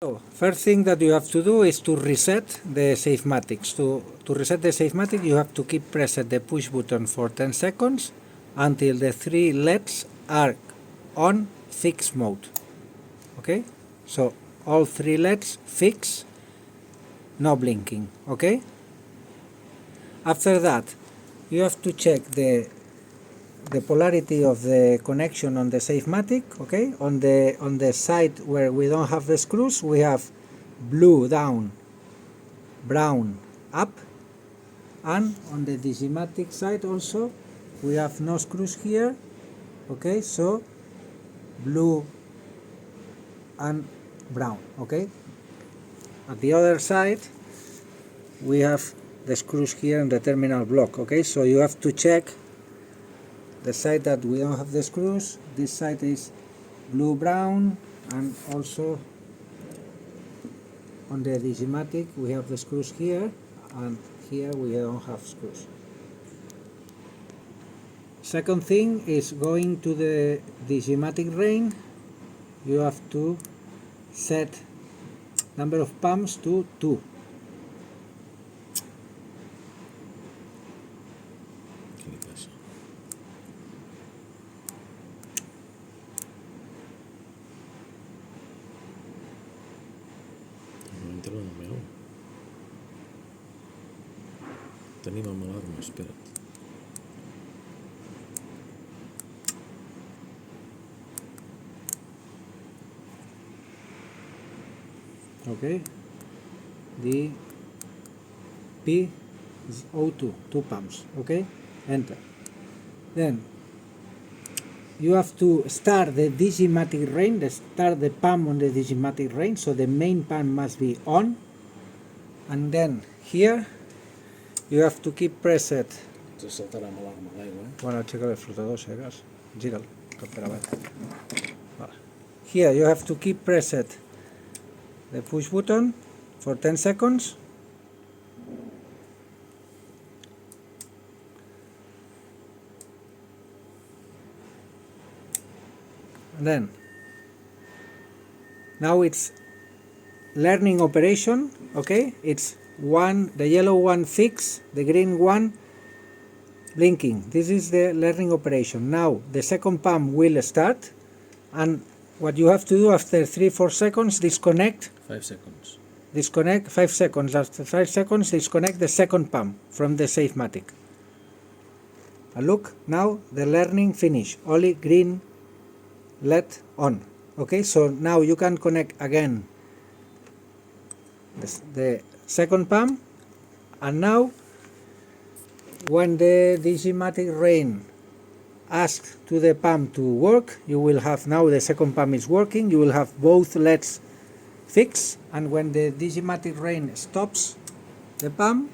So, first thing that you have to do is to reset the safematics. To reset the safematic, you have to keep pressing the push button for 10 seconds until the 3 LEDs are on fixed mode. Okay? So, all 3 LEDs fixed, no blinking. Okay? After that, you have to check the polarity of the connection on the safematic. Okay, on the side where we don't have the screws, we have blue down, brown up, and on the digimatic side also we have no screws here. Okay, so blue and brown. Okay, at the other side we have the screws here in the terminal block. Okay, so you have to check the side that we don't have the screws. This side is blue brown, and also on the digimatic we have the screws here, and here we don't have screws. Second thing is going to the digimatic range. You have to set number of pumps to 2. No entra el meu. Tenim amb l'alarma, espera't. Okay, the P is O2, 2 pumps. Okay, enter. Then you have to start the digimatic range, start the pump on the digimatic range, so the main pump must be on, and then here you have to keep pressed. Se saltarà amb l'alarma l'aigua, Bueno, aixeca el flotador, si cas. Gira'l, cap per avall. Vale. Here you have to keep pressed the push button for 10 seconds. And then now it's learning operation. Okay, it's the yellow one fixed, the green one blinking. This is the learning operation. Now the second pump will start, and what you have to do after 3-4 seconds, disconnect 5 seconds. Disconnect 5 seconds. After 5 seconds, disconnect the second pump from the safematic. And look, now the learning finish. Only green LED on. Okay, so now you can connect again the second pump, and now when the digimatic rain asks to the pump to work, you will have, now the second pump is working, you will have both LEDs fixed, and when the digimatic rain stops the pump,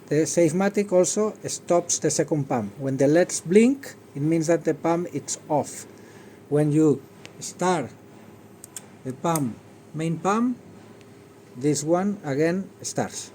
the safematic also stops the second pump. When the LEDs blink, it means that the pump is off. When you start the pump, main pump, this one again starts.